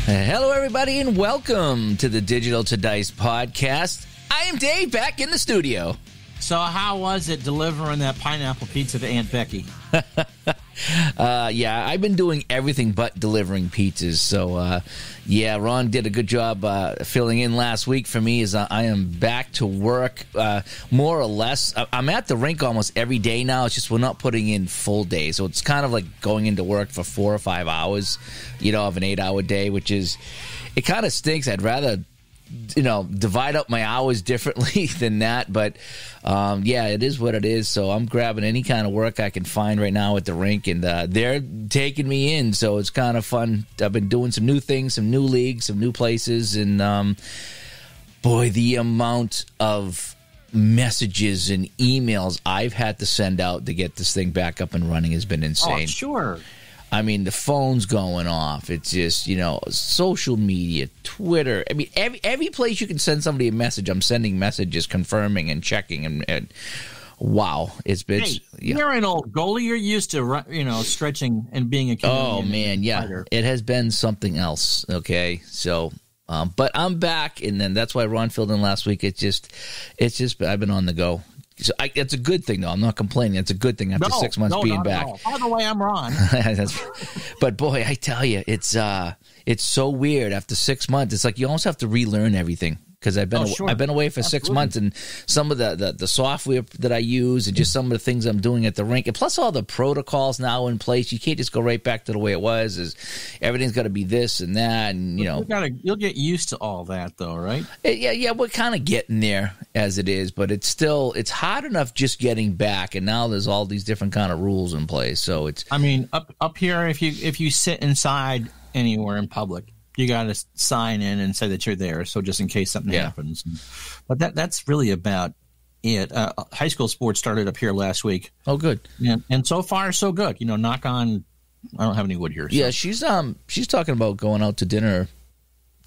Hello, everybody, and welcome to the Digital to Dice podcast. I am Dave, back in the studio. So how was it delivering that pineapple pizza to Aunt Becky? Yeah, I've been doing everything but delivering pizzas. So, yeah, Ron did a good job filling in last week for me as I am back to work, more or less. I'm at the rink almost every day now. It's just we're not putting in full days. So it's kind of like going into work for 4 or 5 hours, of an 8-hour day, which is, it kind of stinks. I'd rather divide up my hours differently than that. But, yeah, it is what it is. So I'm grabbing any kind of work I can find right now at the rink, and they're taking me in. So it's kind of fun. I've been doing some new things, some new leagues, some new places. And, boy, the amount of messages and emails I've had to send out to get this thing back up and running has been insane. Oh, sure. I mean, the phone's going off. It's just, social media, Twitter. I mean, every place you can send somebody a message, I'm sending messages confirming and checking. And wow, it's been... Hey, you're an old goalie. You're used to, stretching and being a comedian. Oh, man, yeah. Fighter. It has been something else, okay? So, but I'm back, and then that's why Ron filled in last week. It's just I've been on the go. So it's a good thing, though. I'm not complaining. It's a good thing after 6 months being back. By the way, I'm Ron. But boy, I tell you, it's so weird after 6 months. It's like you almost have to relearn everything because I've been away for 6 months, and some of the software that I use and just some of the things I'm doing at the rink, and plus all the protocols now in place. You can't just go right back to the way it was. Everything's got to be this and that, and you'll get used to all that, though, right? Yeah, we're kind of getting there as it is, but it's hard enough just getting back, and now there's all these different kind of rules in place. So it's, I mean, up here, if you sit inside anywhere in public, you got to sign in and say that you're there, so just in case something happens. But that's really about it. High school sports started up here last week. Oh, good. And so far, so good. Knock on. I don't have any wood here. So. Yeah, she's talking about going out to dinner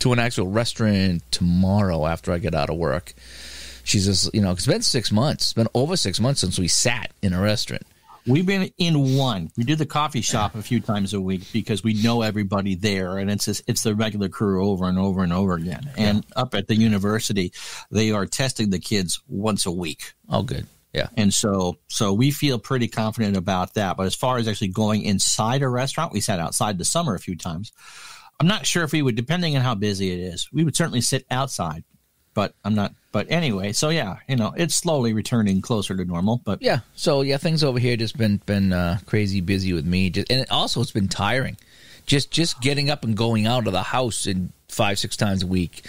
to an actual restaurant tomorrow after I get out of work. She's just, it's been 6 months. It's been over 6 months since we sat in a restaurant. We've been in one. We do the coffee shop a few times a week because we know everybody there, and it's the regular crew over and over and over again. And up at the university, they are testing the kids once a week. Oh, good. Yeah. And so we feel pretty confident about that. But as far as actually going inside a restaurant, we sat outside this summer a few times. I'm not sure if we would, depending on how busy it is, we would certainly sit outside. But I'm not. But anyway, so yeah, it's slowly returning closer to normal. But yeah, so yeah, things over here just been crazy busy with me, and also it's been tiring. Just getting up and going out of the house and 5-6 times a week.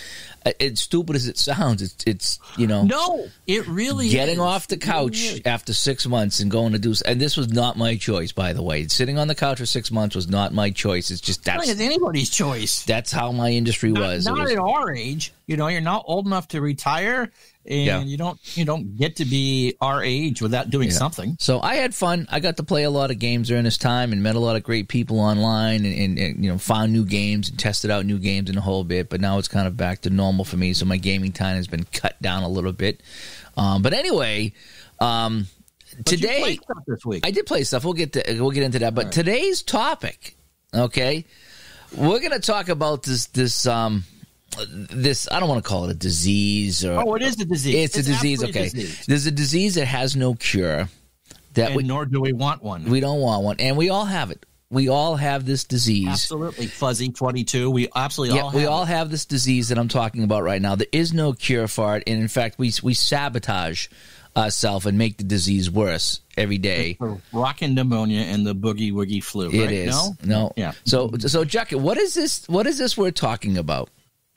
As stupid as it sounds, it's No, it really getting is. off the couch after 6 months and going to do. And this was not my choice, by the way. Sitting on the couch for 6 months was not my choice. It's just it's anybody's choice. That's how my industry was. Not at our age. You're not old enough to retire, and you don't get to be our age without doing something. So I had fun. I got to play a lot of games during this time and met a lot of great people online, and found new games and tested out new games and a whole bit. But now it's kind of back to normal for me, so my gaming time has been cut down a little bit. But anyway, today you played stuff this week. I did play stuff. We'll get into that. But today's topic, okay, we're going to talk about this. I don't want to call it a disease. It is a disease. It's a disease, okay. There's a disease that has no cure. Nor do we want one. We don't want one, and we all have it. We all have this disease. Absolutely. Fuzzy 22. We absolutely all have it. We all have this disease that I'm talking about right now. There is no cure for it, and in fact, we sabotage ourselves and make the disease worse every day. The rockin' pneumonia and the boogie woogie flu, right? It is. No. Yeah. So Jack, what is this we're talking about?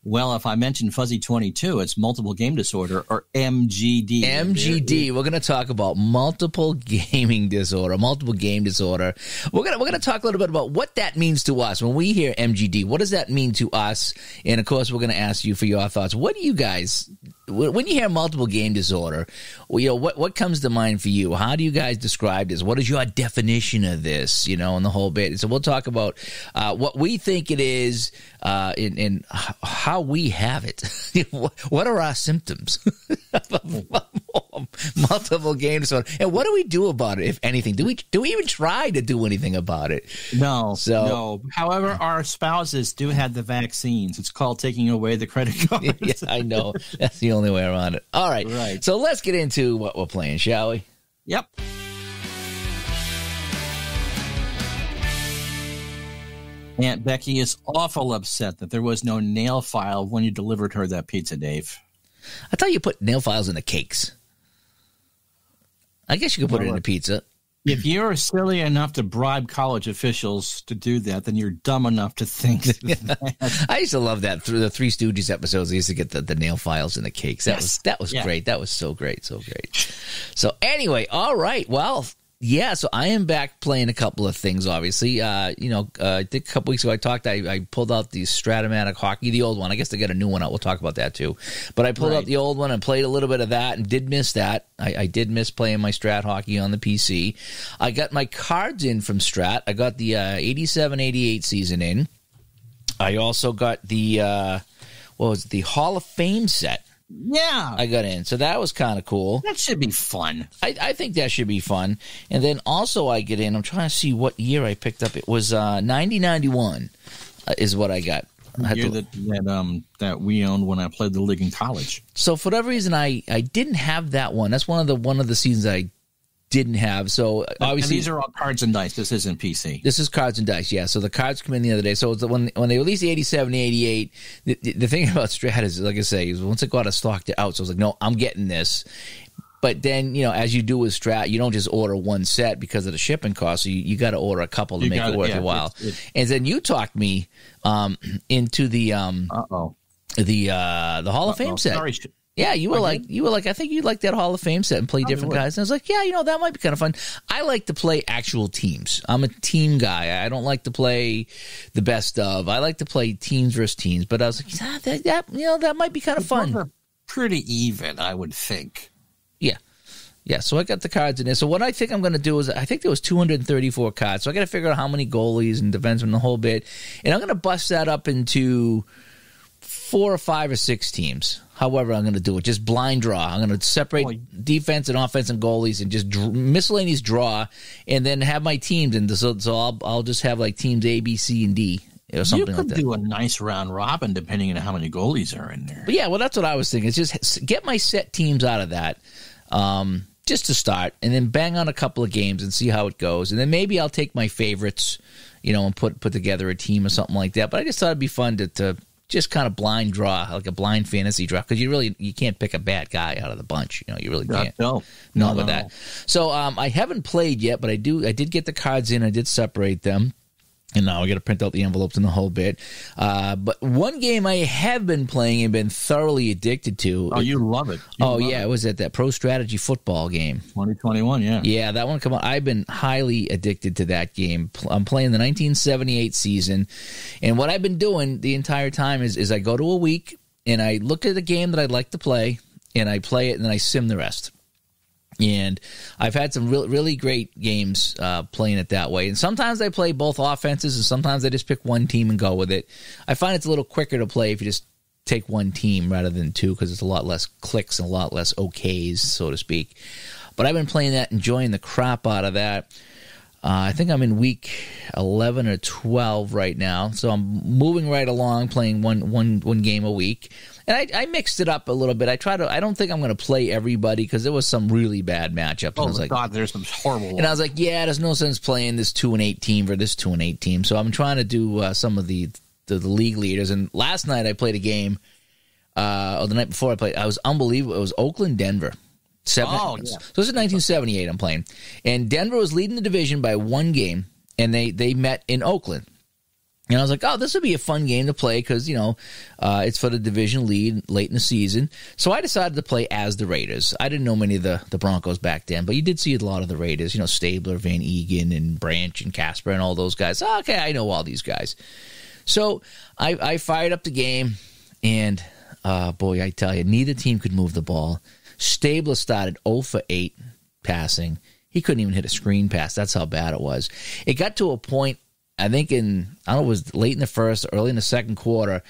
Well, if I mention Fuzzy 22, it's multiple game disorder, or MGD. MGD. We're going to talk about multiple game disorder. We're going to talk a little bit about what that means to us. When we hear MGD, what does that mean to us? And, of course, we're going to ask you for your thoughts. What do you guys, when you hear multiple game disorder, what comes to mind for you? How do you guys describe this? What is your definition of this, and the whole bit? So we'll talk about what we think it is and how we have it. What are our symptoms? multiple games. And what do we do about it, if anything? Do we even try to do anything about it? No. However, our spouses do have the vaccines. It's called taking away the credit cards. Yeah, I know. That's the only way around it. All right. Right. So let's get into what we're playing, shall we? Yep. Aunt Becky is awful upset that there was no nail file when you delivered her that pizza, Dave. I thought you put nail files in the cakes. I guess you could put it in the pizza. If you're silly enough to bribe college officials to do that, then you're dumb enough to think that. I used to love that through the Three Stooges episodes. I used to get the nail files in the cakes. That was great. That was so great. So anyway, all right. Well, yeah, so I am back playing a couple of things, obviously. I think a couple weeks ago I pulled out the Stratomatic Hockey, the old one. I guess they got a new one out. We'll talk about that too. But I pulled out the old one and played a little bit of that and did miss that. I did miss playing my Strat Hockey on the PC. I got my cards in from Strat. I got the 87-88 season in. I also got the, the Hall of Fame set. Yeah. I got in. So that was kind of cool. That should be fun. I think that should be fun. And then also I get in. I'm trying to see what year I picked up. It was 90-91 is what I got. That we owned when I played the league in college. So for whatever reason, I didn't have that one. That's one of the seasons I didn't have. So obviously these are all cards and dice. This isn't PC. This is cards and dice. Yeah. So the cards come in the other day. So when they released the 87-88, the thing about Strat is, like I say, is once it got a stocked out. So I was like, no, I'm getting this. But then, as you do with Strat, you don't just order one set because of the shipping cost. So you got to order a couple to make it worth your while. And then you talked me into the Hall of Fame set. Sorry. Yeah, you were like, I think you'd like that Hall of Fame set and play different guys. And I was like, yeah, that might be kind of fun. I like to play actual teams. I'm a team guy. I don't like to play the best of. I like to play teams versus teams. But I was like, that might be kind of fun. Pretty even, I would think. Yeah. Yeah, so I got the cards in there. So what I think I'm going to do is, I think there was 234 cards. So I got to figure out how many goalies and defensemen, the whole bit. And I'm going to bust that up into 4 or 5 or 6 teams. However I'm going to do it. Just blind draw. I'm going to separate defense and offense and goalies and just miscellaneous draw, and then have my teams. And so I'll just have like teams A, B, C, and D. Or something like that. You could do a nice round robin depending on how many goalies are in there. But yeah, well, that's what I was thinking. It's just get my set teams out of that. Just to start, and then bang on a couple of games and see how it goes. And then maybe I'll take my favorites, and put together a team or something like that. But I just thought it'd be fun to just kind of blind draw, like a blind fantasy draw, because you can't pick a bad guy out of the bunch. You really can't. No. That. So I haven't played yet, but I did get the cards in. I did separate them. And now I got to print out the envelopes and the whole bit. But one game I have been playing and been thoroughly addicted to. Oh, you love it. It was at that Pro Strategy football game. 2021, yeah. Yeah, that one come on. I've been highly addicted to that game. I'm playing the 1978 season. And what I've been doing the entire time is I go to a week and I look at a game that I'd like to play and I play it and then I sim the rest. And I've had some really great games playing it that way. And sometimes I play both offenses, and sometimes I just pick one team and go with it. I find it's a little quicker to play if you just take one team rather than two, because it's a lot less clicks and a lot less OKs, so to speak. But I've been playing that, enjoying the crap out of that. I think I'm in week 11 or 12 right now, so I'm moving right along, playing one game a week. And I mixed it up a little bit. I don't think I'm going to play everybody because there was some really bad matchups. Oh, my God, there's some horrible ones. And I was like, yeah, there's no sense playing this 2-8 team for this 2-8 team. So I'm trying to do some of the league leaders. And last night I played a game, or the night before I was unbelievable. It was Oakland, Denver. So this is 1978 I'm playing. And Denver was leading the division by one game, and they met in Oakland. And I was like, oh, this would be a fun game to play because, it's for the division lead late in the season. So I decided to play as the Raiders. I didn't know many of the Broncos back then, but you did see a lot of the Raiders, Stabler, Van Egan, and Branch, and Casper, and all those guys. Okay, I know all these guys. So I fired up the game, and boy, I tell you, neither team could move the ball. Stabler started 0 for 8 passing. He couldn't even hit a screen pass. That's how bad it was. It got to a point, I think it was late in the first, early in the second quarter,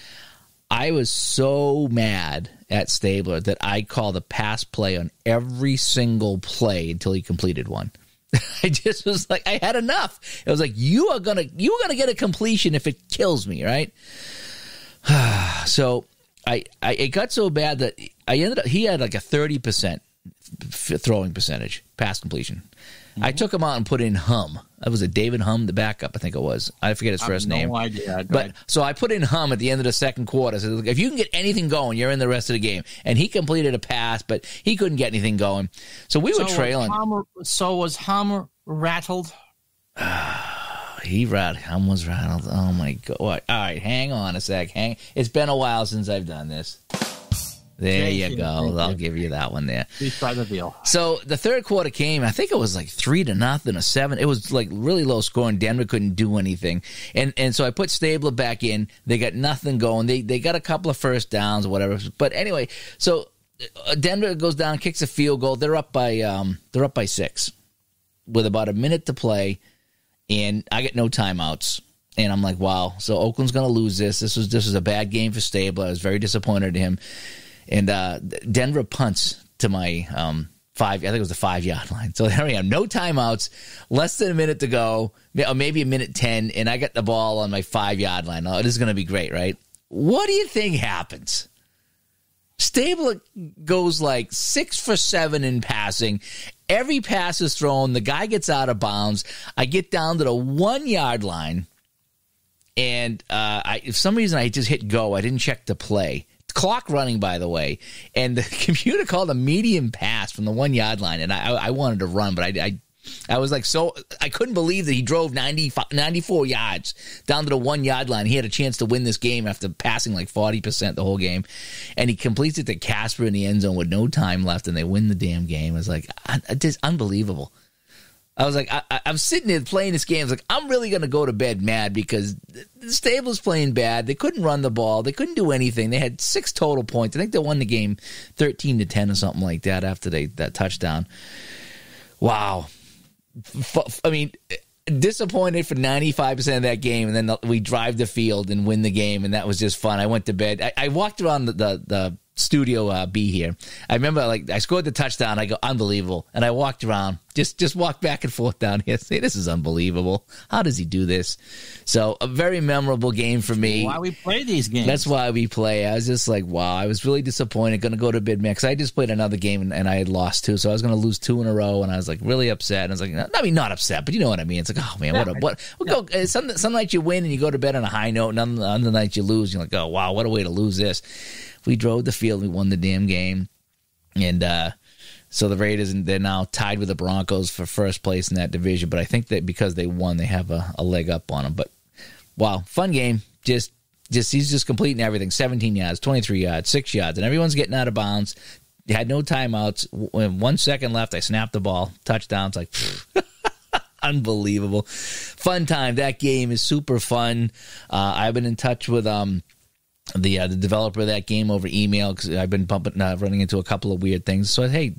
I was so mad at Stabler that I called a pass play on every single play until he completed one. I just was like, I had enough. It was like, you are gonna get a completion if it kills me, right? So it got so bad that he had like a 30% throwing percentage, pass completion. I took him out and put in Hum. That was a David Hum, the backup, I think it was. I forget his first name. No idea. But so I put in Hum at the end of the second quarter. So if you can get anything going, you're in the rest of the game. And he completed a pass, but he couldn't get anything going. So we were trailing. Was Hum rattled? Hum was rattled. Oh my God! All right, hang on a sec. It's been a while since I've done this. There you go. I'll give you that one there. Please try the deal. So the third quarter came. I think it was like 3-0, a 7. It was like really low scoring. Denver couldn't do anything, and so I put Stabler back in. They got nothing going. They got a couple of first downs or whatever. But anyway, so Denver goes down, kicks a field goal. They're up by 6 with about a minute to play, and I get no timeouts. And I'm like, wow. So Oakland's going to lose this. This was a bad game for Stabler. I was very disappointed in him. And Denver punts to my 5. I think it was the 5-yard line. So there I am, no timeouts, less than a minute to go, or maybe a minute 10, and I got the ball on my 5-yard line. Oh, this is going to be great, right? What do you think happens? Stabler goes like 6 for 7 in passing. Every pass is thrown. The guy gets out of bounds. I get down to the 1-yard line, and for some reason I just hit go. I didn't check the play. Clock running, by the way, and the computer called a medium pass from the 1-yard line, and I wanted to run, but I was like, so I couldn't believe that he drove 94 yards down to the 1-yard line. He had a chance to win this game after passing like 40% the whole game, and he completes it to Casper in the end zone with no time left, and they win the damn game. It was like, it's unbelievable. I was like, I'm sitting there playing this game. I was like, I'm really going to go to bed mad because the Stabler's playing bad. They couldn't run the ball. They couldn't do anything. They had 6 total points. I think they won the game 13-10 or something like that after that touchdown. Wow. I mean, disappointed for 95% of that game, and then we drive the field and win the game, and that was just fun. I went to bed. I walked around the Studio B here. I remember, like, I scored the touchdown. I go, unbelievable. And I walked around, just walked back and forth down here. Say, this is unbelievable. How does he do this? So a very memorable game for me. Why we play these games? That's why we play. I was just like, wow. I was really disappointed. Going to go to bed mix. I just played another game and I had lost 2, so I was going to lose 2 in a row. And I was like really upset. And I was like, I mean, not upset, but you know what I mean. It's like, oh man, some nights you win and you go to bed on a high note, and other nights you lose. You're like, oh wow, what a way to lose this. We drove the field. We won the damn game. And so the Raiders, they're now tied with the Broncos for first place in that division. But I think that because they won, they have a leg up on them. But, wow, fun game. He's just completing everything. 17 yards, 23 yards, 6 yards. And everyone's getting out of bounds. They had no timeouts. 1 second left, I snapped the ball. Touchdown. It's like, unbelievable. Fun time. That game is super fun. I've been in touch with the developer of that game over email because I've been running into a couple of weird things. So, hey.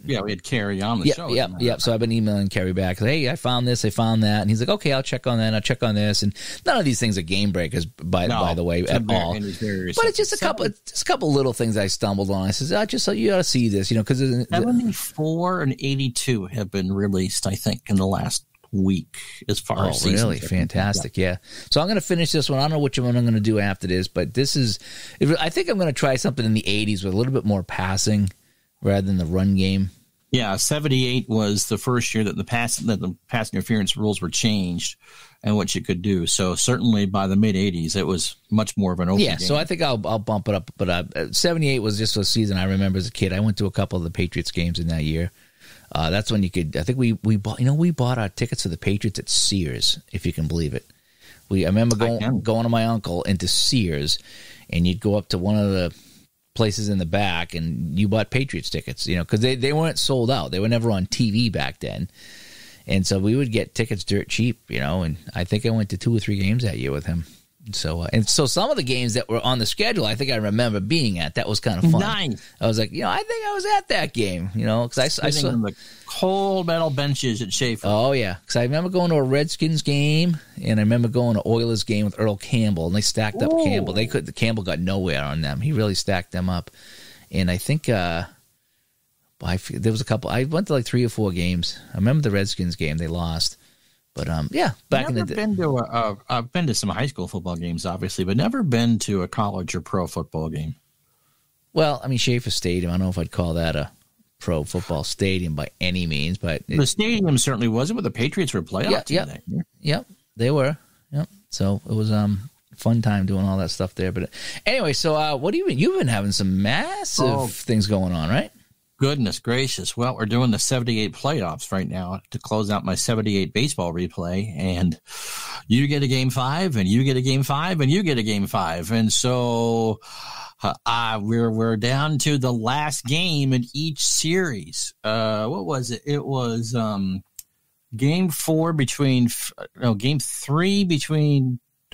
We had Kerry on the show. Yeah. So I've been emailing Kerry back. Hey, I found this, I found that. And he's like, okay, I'll check on that. I'll check on this. And none of these things are game breakers, by the way, at all. But it's just a couple little things I stumbled on. I said, you ought to see this, because 74 and 82 have been released, I think, in the last week as far as seasons. Really fantastic. Yeah. So I'm going to finish this one. I don't know which one I'm going to do after this, but I think I'm going to try something in the 80s with a little bit more passing rather than the run game. Yeah, 78 was the first year that the pass interference rules were changed and what you could do. So certainly by the mid 80s, it was much more of an open game. So I think I'll bump it up. But 78 was just a season I remember as a kid. I went to a couple of the Patriots games in that year. That's when you could. I think we bought our tickets to the Patriots at Sears, if you can believe it. I remember going to my uncle into Sears, and you'd go up to one of the places in the back, and you bought Patriots tickets, because they weren't sold out. They were never on TV back then, and so we would get tickets dirt cheap, and I think I went to 2 or 3 games that year with him. So and so some of the games that were on the schedule, I think I remember being at. That was kind of fun. Nice. I was like, I think I was at that game, because I saw on the cold metal benches at Schaefer. Oh yeah, because I remember going to a Redskins game, and I remember going to Oilers game with Earl Campbell, and they stacked up Campbell. Campbell got nowhere on them. He really stacked them up, and I think there was a couple. I went to like 3 or 4 games. I remember the Redskins game; they lost. But back in the day, I've been to some high school football games, obviously, but never been to a college or pro football game. Well, I mean, Schaefer Stadium. I don't know if I'd call that a pro football stadium by any means, but the stadium certainly wasn't. But the Patriots were playoff team that year. Yep, they were. Yep. So it was fun time doing all that stuff there. But anyway, so what do you mean? You've been having some massive things going on, right? Goodness gracious. Well, we're doing the 78 playoffs right now to close out my 78 baseball replay. And you get a game 5, and you get a game 5, and you get a game 5. And so we're down to the last game in each series. What was it? It was game 3 between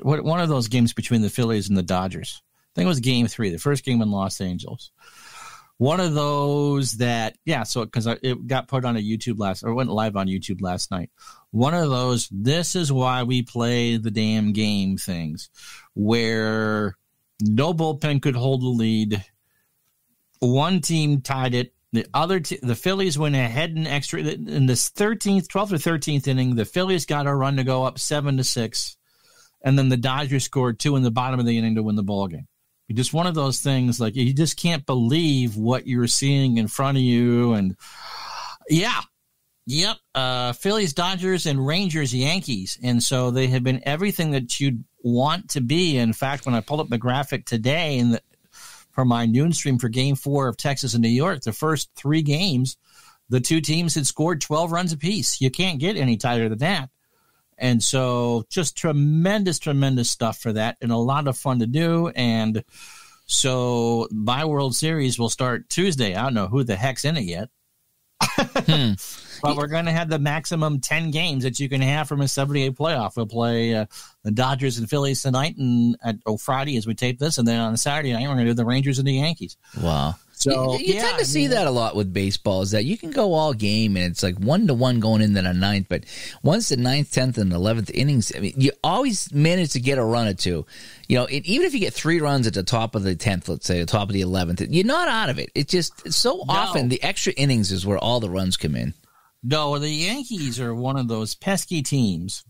one of those games between the Phillies and the Dodgers. I think it was game 3, the first game in Los Angeles. One of those that, so because it got put on went live on YouTube last night. One of those, this is why we play the damn game things, where no bullpen could hold the lead. One team tied it. The Phillies went ahead in extra. In this 12th or 13th inning, the Phillies got a run to go up 7-6, and then the Dodgers scored 2 in the bottom of the inning to win the ball game. Just one of those things, like you just can't believe what you're seeing in front of you. And Phillies, Dodgers, and Rangers, Yankees. And so they have been everything that you'd want to be. In fact, when I pulled up the graphic today for my noon stream for game 4 of Texas and New York, the first 3 games, the 2 teams had scored 12 runs apiece. You can't get any tighter than that. And so just tremendous, tremendous stuff for that, and a lot of fun to do. And so my World Series will start Tuesday. I don't know who the heck's in it yet. But we're going to have the maximum 10 games that you can have from a 78 playoff. We'll play the Dodgers and Phillies tonight and Friday as we tape this. And then on Saturday night, we're going to do the Rangers and the Yankees. Wow. So you tend to see that a lot with baseball, is that you can go all game and it's like 1-1 going into the 9th, but once the 9th, 10th, and 11th innings, I mean, you always manage to get a run or two. Even if you get 3 runs at the top of the 10th, let's say, the top of the 11th, you're not out of it. It's so often the extra innings is where all the runs come in. No, the Yankees are one of those pesky teams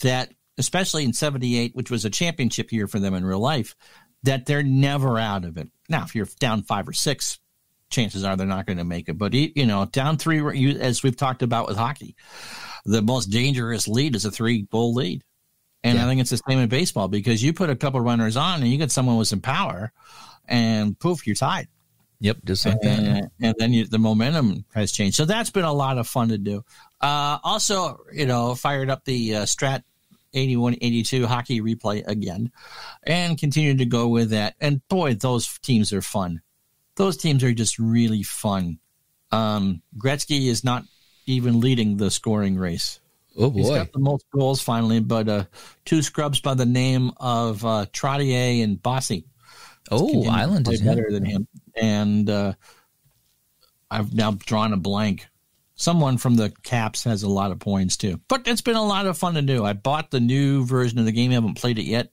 that, especially in 78, which was a championship year for them in real life, that they're never out of it. Now, if you're down 5 or 6, chances are they're not going to make it. But, down 3, as we've talked about with hockey, the most dangerous lead is a 3-goal lead. And I think it's the same in baseball, because you put a couple runners on and you get someone with some power and poof, you're tied. Yep, just like that. And then the momentum has changed. So that's been a lot of fun to do. Also, fired up the Strat 81-82 hockey replay again and continued to go with that. And boy, those teams are fun. Those teams are just really fun. Gretzky is not even leading the scoring race. Oh boy. He's got the most goals finally, but 2 scrubs by the name of Trottier and Bossy. Oh, Island is better than him. And I've now drawn a blank. Someone from the Caps has a lot of points too. But it's been a lot of fun to do. I bought the new version of the game. I haven't played it yet,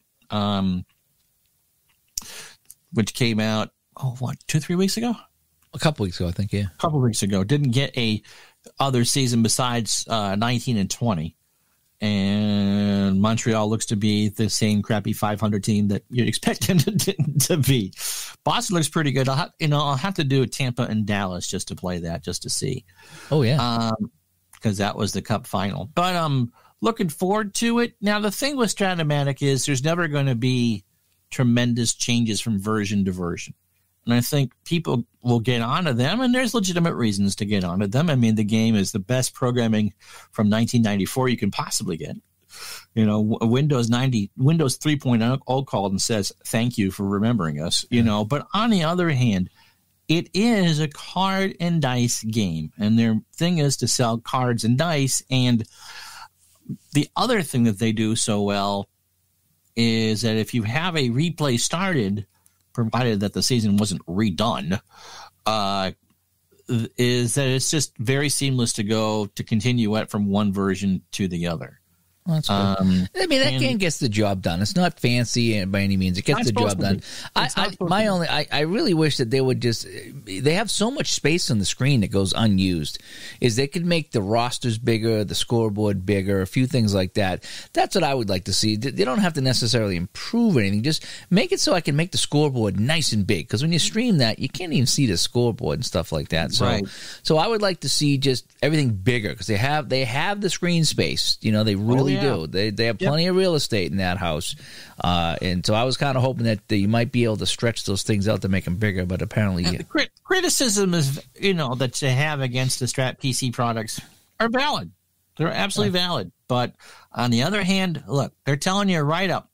which came out, 2-3 weeks ago? A couple weeks ago, I think, yeah. A couple weeks ago. Didn't get a other season besides 19 and 20. And Montreal looks to be the same crappy 500 team that you'd expect them to be. Boston looks pretty good. I'll have to do Tampa and Dallas just to play that, just to see. Oh yeah, because that was the Cup final. But I'm looking forward to it. Now the thing with Strat-O-Matic is there's never going to be tremendous changes from version to version. And I think people will get onto them, and there's legitimate reasons to get onto them. I mean, the game is the best programming from 1994 you can possibly get. Windows 3.0 called and says, thank you for remembering us, But on the other hand, it is a card and dice game, and their thing is to sell cards and dice. And the other thing that they do so well is that if you have a replay started, provided that the season wasn't redone, is that it's just very seamless to continue it from one version to the other. Well, that's good. I mean, that game gets the job done. It's not fancy by any means. It gets the job done. I really wish that they would they have so much space on the screen that goes unused, is they could make the rosters bigger, the scoreboard bigger, a few things like that. That's what I would like to see. They don't have to necessarily improve anything. Just make it so I can make the scoreboard nice and big, because when you stream that, you can't even see the scoreboard and stuff like that. So, right. So I would like to see just everything bigger, because they have the screen space. You know, they really do. They have plenty of real estate in that house, and so I was kind of hoping that you might be able to stretch those things out to make them bigger. But apparently, the criticism is that they have against the Strat PC products are valid. They're absolutely valid. But on the other hand, look, they're telling you right up,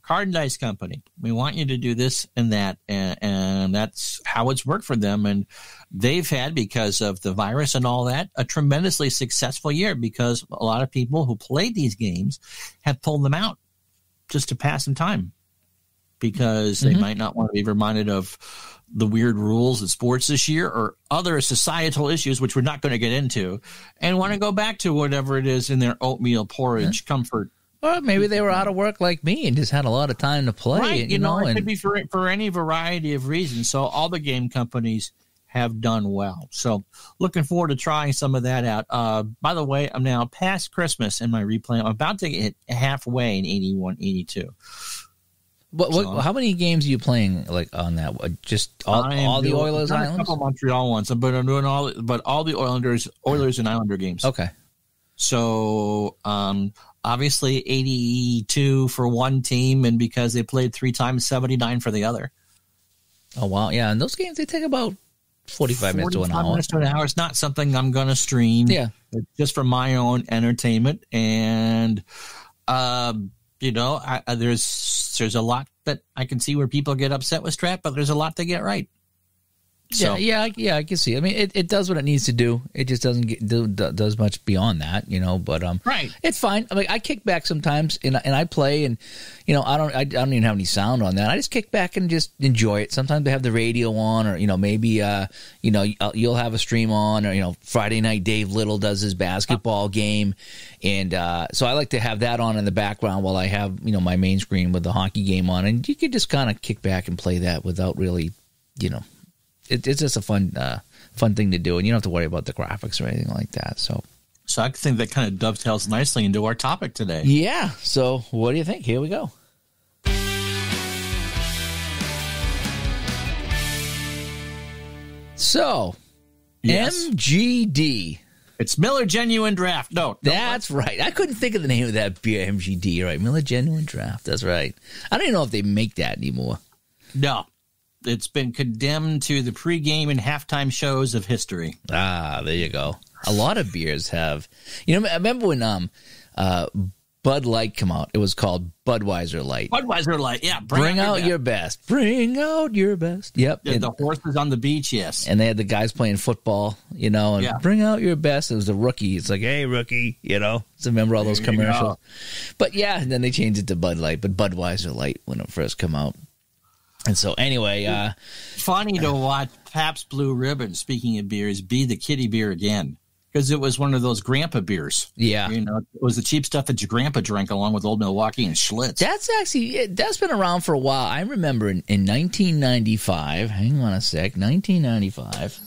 Card and Dice Company, we want you to do this and that, and that's how it's worked for them. And they've had, because of the virus and all that, a tremendously successful year, because a lot of people who played these games have pulled them out just to pass some time, because they might not want to be reminded of the weird rules in sports this year or other societal issues, which we're not going to get into, and want to go back to whatever it is in their oatmeal porridge comfort. Or maybe they were out of work like me and just had a lot of time to play. Right, it could be for any variety of reasons. So all the game companies have done well. So looking forward to trying some of that out. By the way, I'm now past Christmas in my replay. I'm about to hit halfway in 81, 82. How many games are you playing on that? Just all the Oilers Islands? A couple Montreal ones, but I'm doing all the Oilers and Islander games. Okay. So obviously 82 for one team, and because they played 3 times, 79 for the other. Oh, wow. Yeah, and those games, they take about 45 minutes to an hour. 45 minutes to an hour. It's not something I'm going to stream. Yeah. It's just for my own entertainment. And, there's a lot that I can see where people get upset with Strat, but there's a lot they get right. So. Yeah, I can see. I mean, it does what it needs to do. It just doesn't does much beyond that, But right, it's fine. I mean, I kick back sometimes, and I play, and I don't even have any sound on that. I just kick back and just enjoy it. Sometimes they have the radio on, or maybe you'll have a stream on, or Friday night Dave Little does his basketball game, and so I like to have that on in the background while I have my main screen with the hockey game on, and you can just kind of kick back and play that without really, It's just a fun thing to do, and you don't have to worry about the graphics or anything like that. So I think that kind of dovetails nicely into our topic today. Yeah. So what do you think? Here we go. So, yes. MGD. It's Miller Genuine Draft. No. That's right. I couldn't think of the name of that beer, MGD, right? Miller Genuine Draft. That's right. I don't even know if they make that anymore. No. It's been condemned to the pregame and halftime shows of history. Ah, there you go. A lot of beers have. I remember when Bud Light came out. It was called Budweiser Light. Budweiser Light, yeah. Bring out your best. Bring out your best. Yep. Yeah, the horses on the beach, yes. And they had the guys playing football, and bring out your best. It was the rookie. It's like, hey, rookie, So remember all those commercials. But yeah, and then they changed it to Bud Light, but Budweiser Light when it first came out. And so, anyway, funny to watch Pabst Blue Ribbon, speaking of beers, be the kiddie beer again, because it was one of those grandpa beers. Yeah. It was the cheap stuff that your grandpa drank along with Old Milwaukee and Schlitz. That's been around for a while. I remember in 1995, hang on a sec, 1995.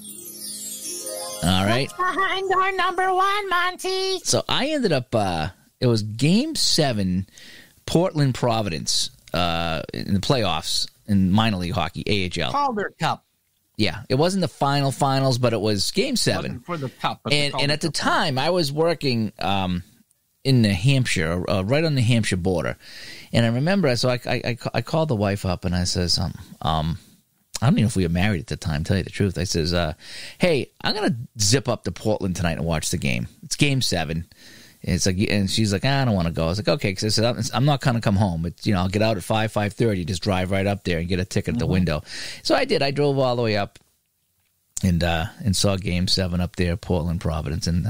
All right. What's behind our number one, Monty? So I ended up, it was Game 7, Portland Providence, in the playoffs. In minor league hockey, AHL. Calder Cup. Yeah, it wasn't the finals, but it was Game 7. It wasn't for the Cup. And at the time, I was working in New Hampshire, right on the Hampshire border. And I remember, I called the wife up and I says, I don't even know if we were married at the time, tell you the truth. I says, hey, I'm going to zip up to Portland tonight and watch the game. It's Game 7. It's like, and she's like, I don't want to go. I was like, okay, because I said, I'm not going to come home. But I'll get out at 5:30, just drive right up there and get a ticket at the window. So I did. I drove all the way up and saw Game 7 up there, Portland, Providence, and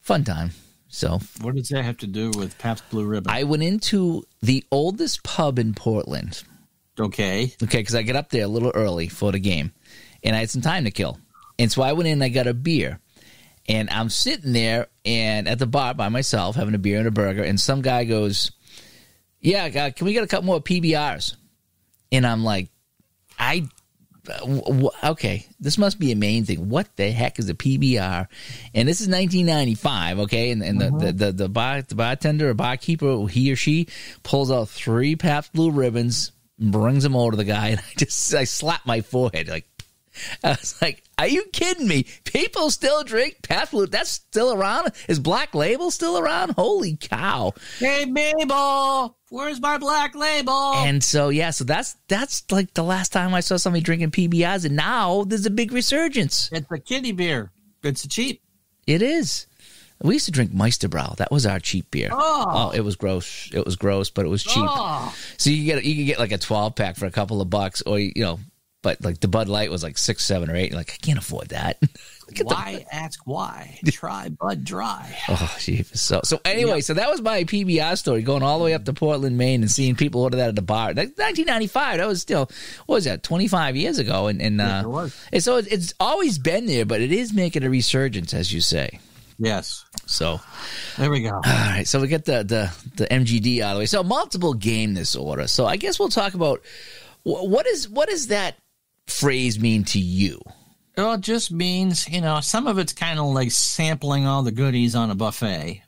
fun time. So what does that have to do with Pabst Blue Ribbon? I went into the oldest pub in Portland. Okay, because I get up there a little early for the game, and I had some time to kill. And so I went in and I got a beer. And I'm sitting there and at the bar by myself having a beer and a burger, and some guy goes, yeah, can we get a couple more PBRs? And I'm like, okay, this must be a main thing. What the heck is a PBR? And this is 1995, okay? And the bartender or barkeeper, he or she, pulls out 3 Pabst Blue Ribbons, brings them over to the guy, and I slap my forehead like, I was like, are you kidding me? People still drink Pabst Blue. That's still around? Is Black Label still around? Holy cow. Hey, Mabel, where's my Black Label? And so, yeah, so that's like the last time I saw somebody drinking PBRs, and now there's a big resurgence. It's a kiddie beer. It's cheap. It is. We used to drink Meisterbräu. That was our cheap beer. Oh, it was gross. It was gross, but it was cheap. Oh. So you could get like a 12-pack for a couple of bucks, or, but like the Bud Light was like 6, 7, or 8. You're like, I can't afford that. Why ask why? Try Bud Dry. Oh, geez. So anyway, So that was my PBR story, going all the way up to Portland, Maine, and seeing people order that at the bar. 1995. That was still, what was that? 25 years ago, and it was. And so it's always been there, but it is making a resurgence, as you say. Yes. So there we go. All right. So we get the MGD out of the way. So multiple game disorder. So I guess we'll talk about what does that phrase mean to you? Well, it just means, some of it's kind of like sampling all the goodies on a buffet.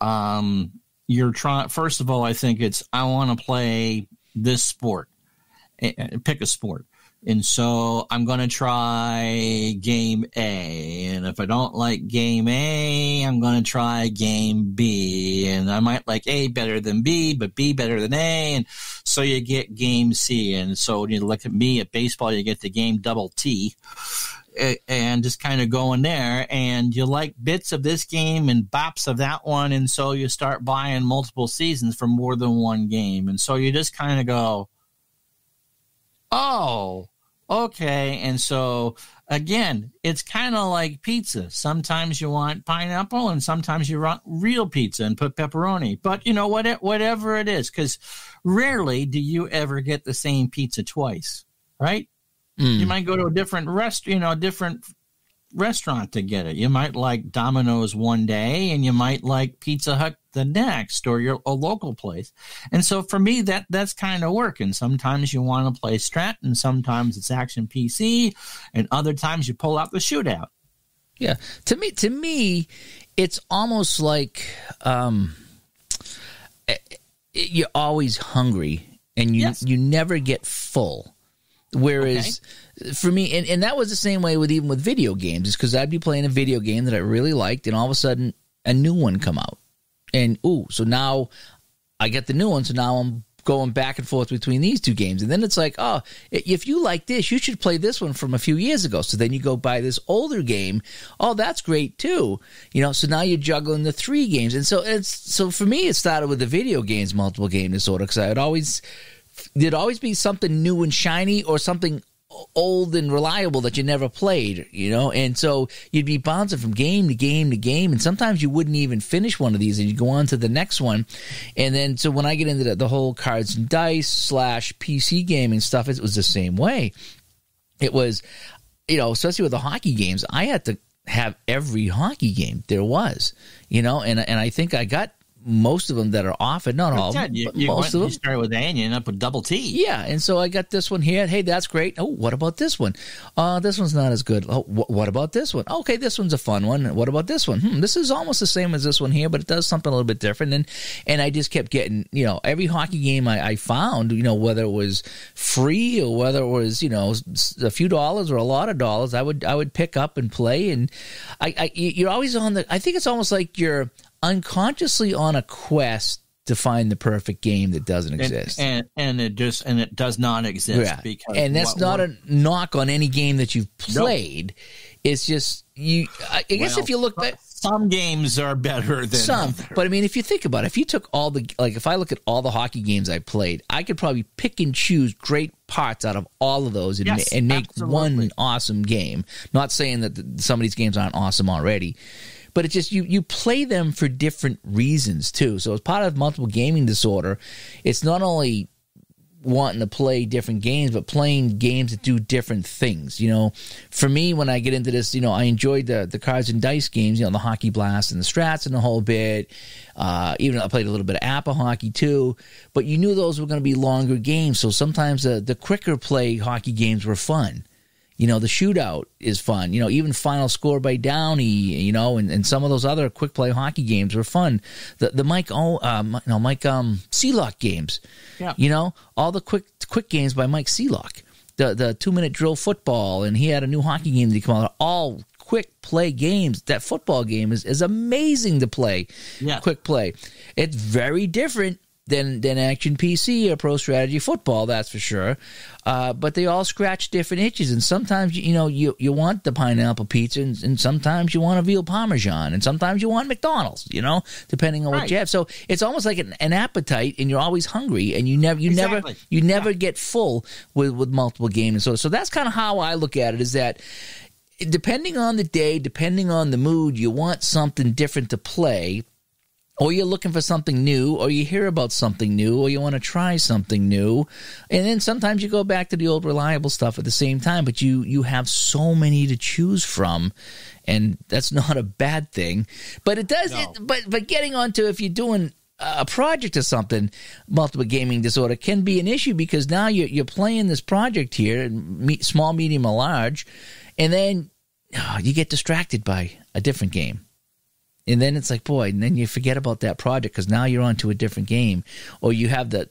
You're trying, first of all, I think I want to play this sport, pick a sport. And so I'm going to try game A. And if I don't like game A, I'm going to try game B. And I might like A better than B, but B better than A. And so you get game C. And so when you look at me at baseball, you get the game double T. And just kind of going there. And you like bits of this game and bops of that one. And so you start buying multiple seasons for more than one game. And so you just kind of go, oh, okay. And so, again, it's kind of like pizza. Sometimes you want pineapple and sometimes you want real pizza and put pepperoni. But, whatever it is, because rarely do you ever get the same pizza twice, right? You might go to a different restaurant to get it. You might like Domino's one day and you might like Pizza Hut the next, or a local place. And so for me, that's kind of working. Sometimes you want to play Strat, and sometimes it's Action PC, and other times you pull out the Shootout. Yeah. To me, it's almost like you're always hungry and you never get full. Whereas for me, and that was the same way even with video games, is because I'd be playing a video game that I really liked, and all of a sudden a new one come out. And, so now I get the new one, so now I'm going back and forth between these two games. And then it's like, oh, if you like this, you should play this one from a few years ago. So then you go buy this older game. Oh, that's great too. So now you're juggling the 3 games. And so for me, it started with the video games multiple game disorder, because there'd always be something new and shiny or something old and reliable that you never played, and so you'd be bouncing from game to game to game, and sometimes you wouldn't even finish one of these and you'd go on to the next one. And then so when I get into the whole cards and dice / PC gaming stuff, it was the same way. It was, especially with the hockey games, I had to have every hockey game there was, and I think I got most of them that are offered, not all, but most of them. You started with A and you end up with double T. Yeah, and so I got this one here. Hey, that's great. Oh, what about this one? This one's not as good. Oh, what about this one? Okay, this one's a fun one. What about this one? This is almost the same as this one here, but it does something a little bit different. And I just kept getting, every hockey game I found, whether it was free or whether it was, a few dollars or a lot of dollars, I would pick up and play. And you're always I think it's almost like you're unconsciously on a quest to find the perfect game that doesn't exist, and it does not exist. Yeah. And that's not a knock on any game that you've played. No. It's just I guess if you look back, some games are better than some. Others. But I mean, if you think about it, if you took if I look at all the hockey games I played, I could probably pick and choose great parts out of all of those and make absolutely. one awesome game. Not saying that some of these games aren't awesome already. but it's just you play them for different reasons too. So as part of multiple gaming disorder, it's not only wanting to play different games, but playing games that do different things. For me, when I get into this, I enjoyed the cards and dice games, the Hockey Blast and the Strats and the whole bit. Even I played a little bit of Apple Hockey too, but you knew those were going to be longer games. So sometimes the quicker play hockey games were fun. The shootout is fun. Even Final Score by Downey, and some of those other quick play hockey games were fun. The Mike Sealock games, all the quick games by Mike Sealock. The 2-minute drill football, and he had a new hockey game that he came out. All quick play games. That football game is amazing to play. Yeah. Quick play. It's very different than Action PC or Pro Strategy Football, that's for sure. But they all scratch different itches, and sometimes you want the pineapple pizza, and sometimes you want a veal parmesan, and sometimes you want McDonald's. Depending on what you have. So it's almost like an appetite, and you're always hungry, and you never get full with multiple games. So that's kind of how I look at it. Is that depending on the day, depending on the mood, you want something different to play. Or you're looking for something new, or you hear about something new, or you want to try something new. And then sometimes you go back to the old reliable stuff at the same time, but you have so many to choose from, and that's not a bad thing. But it does. No. But getting onto, if you're doing a project or something, multiple gaming disorder can be an issue, because now you're playing this project here, small, medium, or large, and then you get distracted by a different game. And then it's like, boy, and then you forget about that project because now you're on to a different game. Or you have the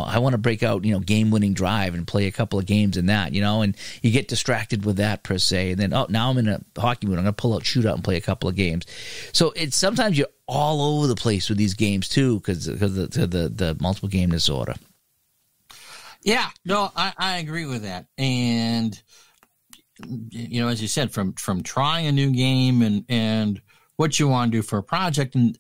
I want to break out, game-winning drive and play a couple of games in that, and you get distracted with that per se. And then, now I'm in a hockey mood. I'm going to pull out shootout and play a couple of games. So it's sometimes you're all over the place with these games too because of the multiple game disorder. Yeah, no, I agree with that. And, as you said, from trying a new game and what you want to do for a project, we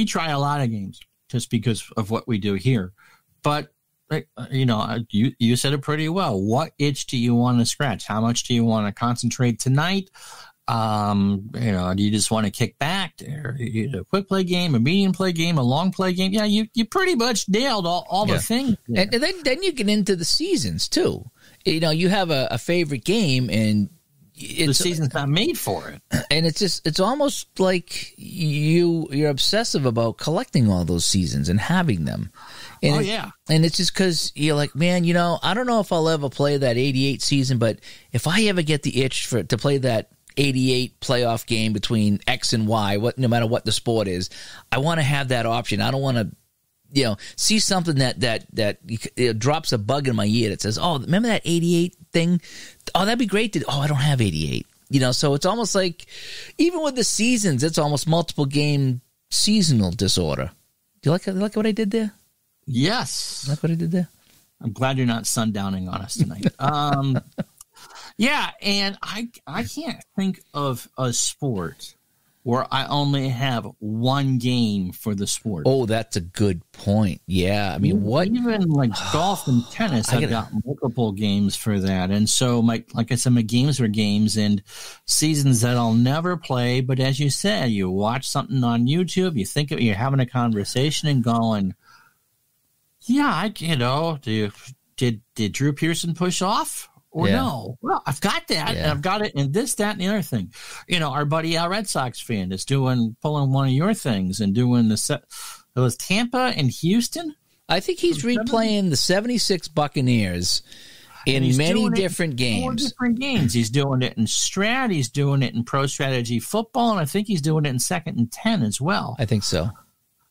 try a lot of games just because of what we do here. But, you said it pretty well. What itch do you want to scratch? How much do you want to concentrate tonight? Do you just want to kick back? Or a quick play game, a medium play game, a long play game? Yeah, you pretty much nailed all the things. And then you get into the seasons too. You have a favorite game, and the season's not made for it. And it's almost like you're obsessive about collecting all those seasons and having them. And and it's just because you're like, man, I don't know if I'll ever play that 88 season, but if I ever get the itch to play that 88 playoff game between X and Y, no matter what the sport is, I want to have that option. I don't want to see something that drops a bug in my ear that says, oh, remember that 88 thing? Oh, that'd be great. I don't have 88. So it's almost like, even with the seasons, it's almost multiple game seasonal disorder. Do you like what I did there? Yes. Like what I did there? I'm glad you're not sundowning on us tonight. Yeah, and I can't think of a sport where I only have one game for the sport. Oh, that's a good point. Yeah, I mean, what? Even like golf and tennis, I've got multiple games for that. And so, like I said, my games are games and seasons that I'll never play. But as you said, you watch something on YouTube, you think you're having a conversation and going, yeah, did Drew Pearson push off? Or no? Well, I've got that, and I've got it, and this, that, and the other thing. Our buddy Al Red Sox fan is pulling one of your things and doing the set. It was Tampa and Houston. I think he's replaying the 76 Buccaneers in many different games. 4 different games. He's doing it in Strat. He's doing it in Pro Strategy Football, and I think he's doing it in 2nd and 10 as well. I think so.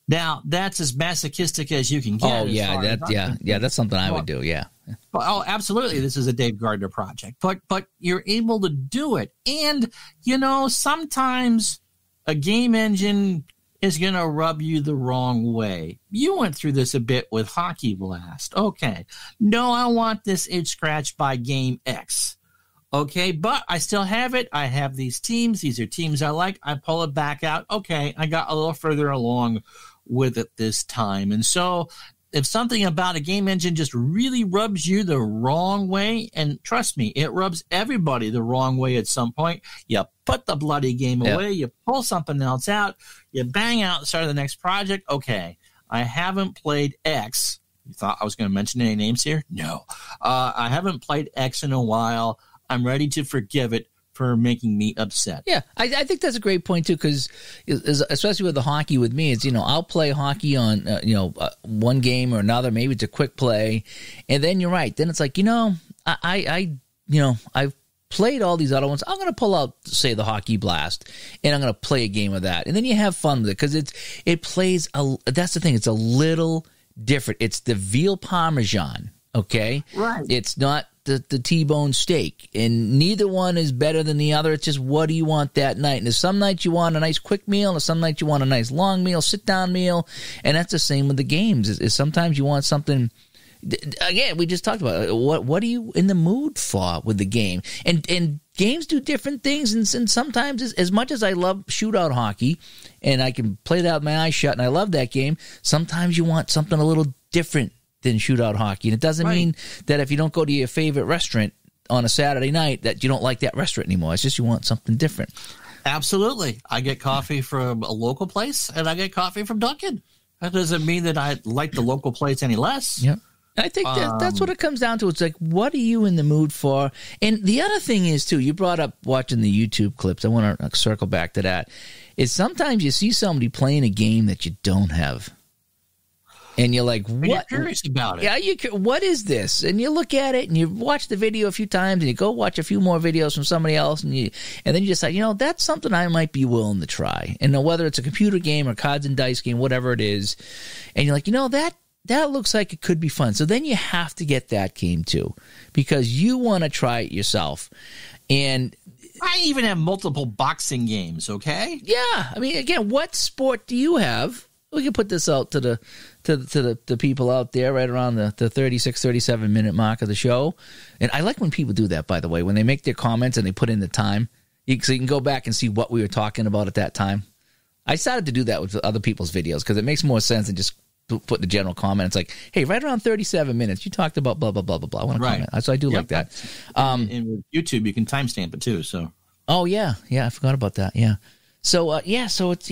Now, that's as masochistic as you can get. Oh, yeah, that's something I would do, yeah. Oh, absolutely. This is a Dave Gardner project, but you're able to do it. And, sometimes a game engine is going to rub you the wrong way. You went through this a bit with Hockey Blast. Okay. No, I want this itch scratched by game X. Okay, but I still have it. I have these teams. These are teams I like. I pull it back out. Okay, I got a little further along with it this time. And so if something about a game engine just really rubs you the wrong way, and trust me, it rubs everybody the wrong way at some point, you put the bloody game away, you pull something else out, you bang out, start the next project. Okay, I haven't played X. You thought I was going to mention any names here? No. I haven't played X in a while. I'm ready to forgive it for making me upset. Yeah, I think that's a great point too, because especially with the hockey, with me, it's, I'll play hockey on one game or another. Maybe it's a quick play, and then you're right. Then it's like I've played all these other ones. I'm going to pull out, say, the Hockey Blast, and I'm going to play a game of that, and then you have fun with it because it plays. That's the thing. It's a little different. It's the veal parmesan. Okay, right. It's not the T-bone steak, and neither one is better than the other. It's just, what do you want that night? And there's some nights you want a nice quick meal, and some nights you want a nice long meal, sit-down meal, and that's the same with the games. Is sometimes you want something. Again, we just talked about it. What are you in the mood for with the game? And games do different things, and sometimes, as much as I love shootout hockey, and I can play that with my eyes shut, and I love that game, sometimes you want something a little different than shootout hockey. And it doesn't mean that if you don't go to your favorite restaurant on a Saturday night that you don't like that restaurant anymore. It's just you want something different. Absolutely. I get coffee from a local place, and I get coffee from Dunkin'. That doesn't mean that I like the local place any less. Yeah. I think that's what it comes down to. It's like, what are you in the mood for? And the other thing is, too, you brought up watching the YouTube clips. I want to circle back to that. Is sometimes you see somebody playing a game that you don't have. And you're like, what? You're curious about it. Yeah, what is this? And you look at it, and you watch the video a few times, and you go watch a few more videos from somebody else, and then you decide, that's something I might be willing to try. And whether it's a computer game or cards and dice game, whatever it is, and you're like, that looks like it could be fun. So then you have to get that game too, because you want to try it yourself. And I even have multiple boxing games, okay? Yeah. I mean, again, what sport do you have? We can put this out to the people out there right around the 36, 37 minute mark of the show. And I like when people do that, by the way, when they make their comments and they put in the time, so you can go back and see what we were talking about at that time. I started to do that with other people's videos because it makes more sense than just put the general comment. It's like, hey, right around 37 minutes, you talked about blah, blah, blah, blah, blah. I want to comment. So I do like that. And with YouTube, you can timestamp it too. So. Oh, yeah. Yeah, I forgot about that. Yeah. So, so it's,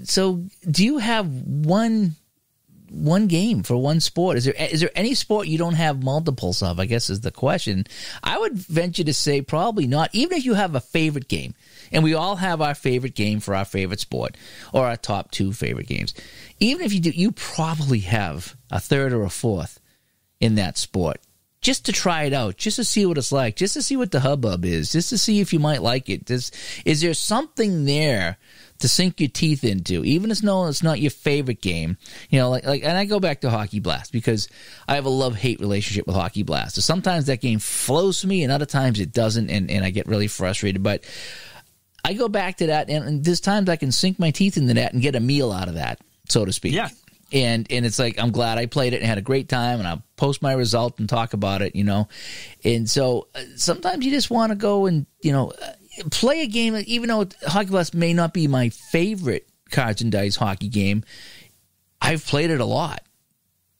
so do you have one game for one sport? Is there any sport you don't have multiples of, I guess is the question. I would venture to say probably not, even if you have a favorite game. And we all have our favorite game for our favorite sport or our top two favorite games. Even if you do, you probably have a third or a fourth in that sport just to try it out, just to see what it's like, just to see what the hubbub is, just to see if you might like it. Is there something there to sink your teeth into, even if it's not your favorite game? And I go back to Hockey Blast because I have a love-hate relationship with Hockey Blast. So sometimes that game flows for me, and other times it doesn't, and I get really frustrated. But I go back to that, and there's times I can sink my teeth into that and get a meal out of that, so to speak. Yeah. And it's like, I'm glad I played it and had a great time, and I'll post my result and talk about it, And so sometimes you just want to go and, play a game, even though Hockey Blast may not be my favorite cards and dice hockey game. I've played it a lot.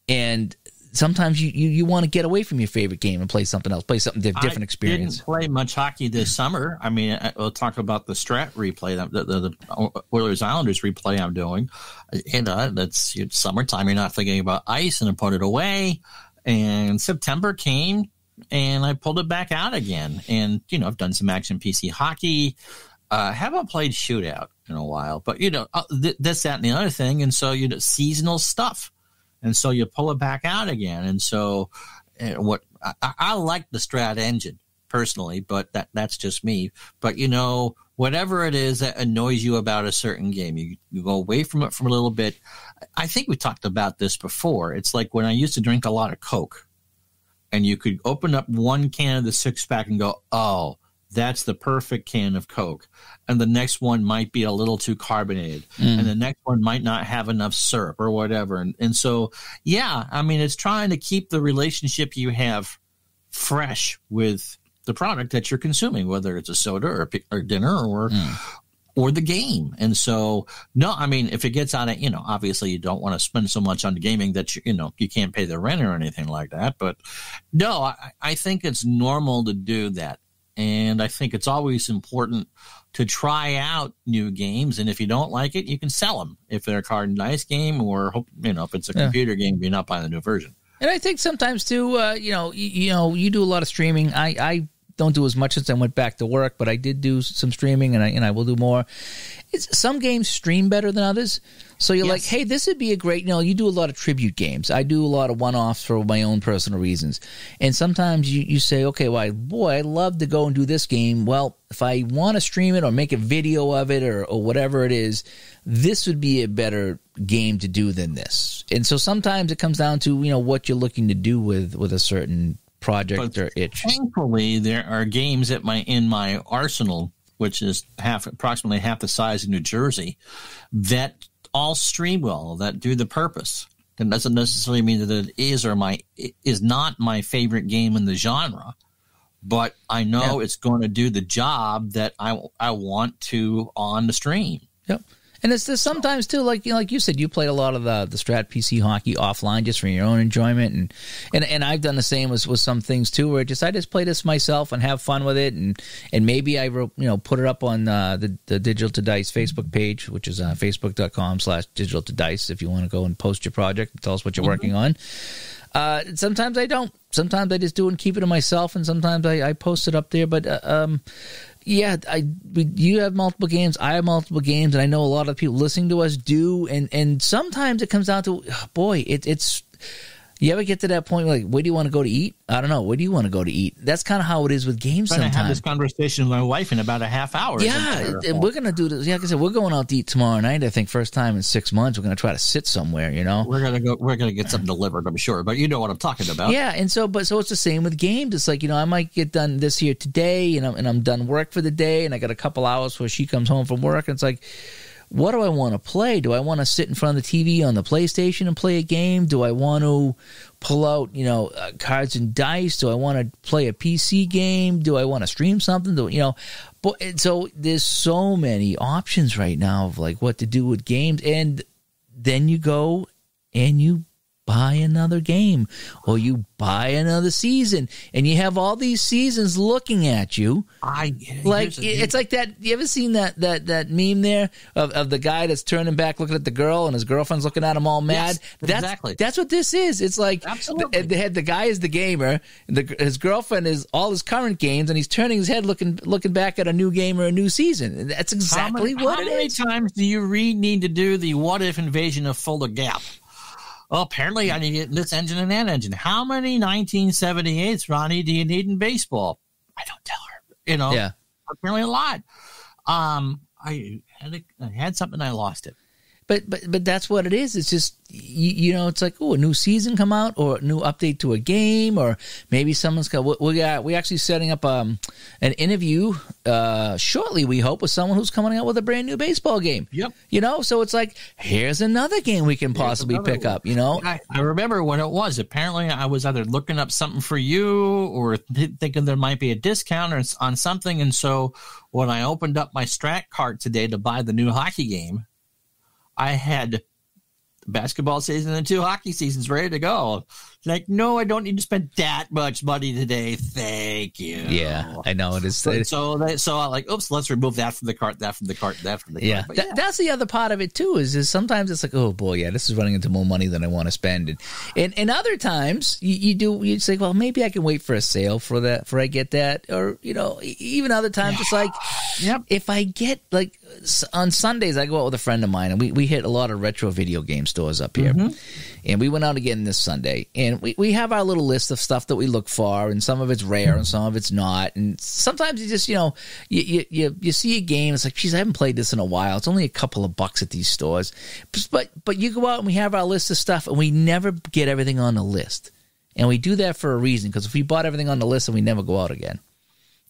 And sometimes you want to get away from your favorite game and play something else, play something different experience. I didn't play much hockey this summer. I mean, we'll talk about the Strat replay, the Oilers Islanders replay I'm doing. And that's summertime. You're not thinking about ice, and I put it away. And September came, and I pulled it back out again. And, I've done some Action PC hockey. Haven't played shootout in a while. But, this, that, and the other thing. And so, seasonal stuff. And so you pull it back out again. And so I like the Strat engine personally, but that's just me. But, whatever it is that annoys you about a certain game, you go away from it for a little bit. I think we talked about this before. It's like when I used to drink a lot of Coke, and you could open up one can of the six-pack and go, oh, that's the perfect can of Coke. And the next one might be a little too carbonated. And the next one might not have enough syrup or whatever. And so, yeah, I mean, it's trying to keep the relationship you have fresh with the product that you're consuming, whether it's a soda or dinner or or the game. And so, no, I mean, if it gets out of, obviously you don't want to spend so much on gaming that, you can't pay the rent or anything like that. But no, I think it's normal to do that. And I think it's always important to try out new games. And if you don't like it, you can sell them if they're a card and dice game, or, if it's a computer game, you're not buying the new version. And I think sometimes too, you do a lot of streaming. I don't do as much since I went back to work, but I did do some streaming, and I will do more. Some games stream better than others. So you're like, hey, this would be a great, you do a lot of tribute games. I do a lot of one-offs for my own personal reasons. And sometimes you say, okay, well, I'd love to go and do this game. Well, if I want to stream it or make a video of it or whatever it is, this would be a better game to do than this. And so sometimes it comes down to, what you're looking to do with a certain project or itch. Thankfully, there are games in my arsenal, which is approximately half the size of New Jersey, that all stream well, that do the purpose. That doesn't necessarily mean that it is not my favorite game in the genre, but I know it's going to do the job that I want to on the stream. Yep. And it's sometimes too, like you said, you played a lot of the Strat PC hockey offline just for your own enjoyment, and I've done the same with some things too, where I just play this myself and have fun with it, and maybe I put it up on the Digital to Dice Facebook page, which is facebook.com/Digital to Dice, if you want to go and post your project and tell us what you're working on. Sometimes I don't. Sometimes I just do it and keep it to myself, and sometimes I post it up there. But yeah, you have multiple games. I have multiple games, and I know a lot of people listening to us do. And sometimes it comes down to, it's. You ever get to that point like, where do you want to go to eat? I don't know. Where do you want to go to eat? That's kind of how it is with games sometimes. I'm going to have this conversation with my wife in about a half hour. Yeah, and we're going to do this. Like I said, we're going out to eat tomorrow night, I think, first time in 6 months. We're going to try to sit somewhere, We're going to get something delivered, I'm sure. But you know what I'm talking about. Yeah, and so it's the same with games. It's like, I might get done this here today, and I'm done work for the day, and I got a couple hours before she comes home from work, and it's like, what do I want to play? Do I want to sit in front of the TV on the PlayStation and play a game? Do I want to pull out, cards and dice? Do I want to play a PC game? Do I want to stream something? But so there's so many options right now of like what to do with games, and then you go and you buy another game or you buy another season, and you have all these seasons looking at you. It's like that. You ever seen that meme there of the guy that's turning back looking at the girl and his girlfriend's looking at him all mad? Yes, that's what this is. It's like absolutely. The guy is the gamer, his girlfriend is all his current games, and he's turning his head looking back at a new game or a new season. That's exactly what it is. How many times do you really need to do the what if invasion of Fuller Gap? Well, apparently I need to get this engine and that engine. How many 1978s, Ronnie, do you need in baseball? I don't tell her. Yeah. Apparently a lot. I had something, I lost it. But that's what it is. It's just, it's like, a new season come out or a new update to a game, or maybe someone's got, we're actually setting up an interview shortly, we hope, with someone who's coming out with a brand new baseball game. Yep. So it's like, here's another game we can possibly pick up, I remember when it was. Apparently I was either looking up something for you or thinking there might be a discount on something. And so when I opened up my Strat cart today to buy the new hockey game, I had the basketball season and 2 hockey seasons ready to go. Like, no, I don't need to spend that much money today. Thank you. Yeah, I know it is. So I'm like, oops, let's remove that from the cart, that from the cart, that from the cart. Yeah, that's the other part of it too. Is sometimes it's like, oh boy, yeah, this is running into more money than I want to spend. And other times you say, well, maybe I can wait for a sale for that, for I get that, or even other times it's like, if I get like on Sundays I go out with a friend of mine, and we hit a lot of retro video game stores up here, and we went out again this Sunday, and we have our little list of stuff that we look for, and some of it's rare and some of it's not. And sometimes you just, you see a game, it's like, geez, I haven't played this in a while. It's only a couple of bucks at these stores. But you go out and we have our list of stuff, and we never get everything on the list. And we do that for a reason, because if we bought everything on the list, then we never go out again.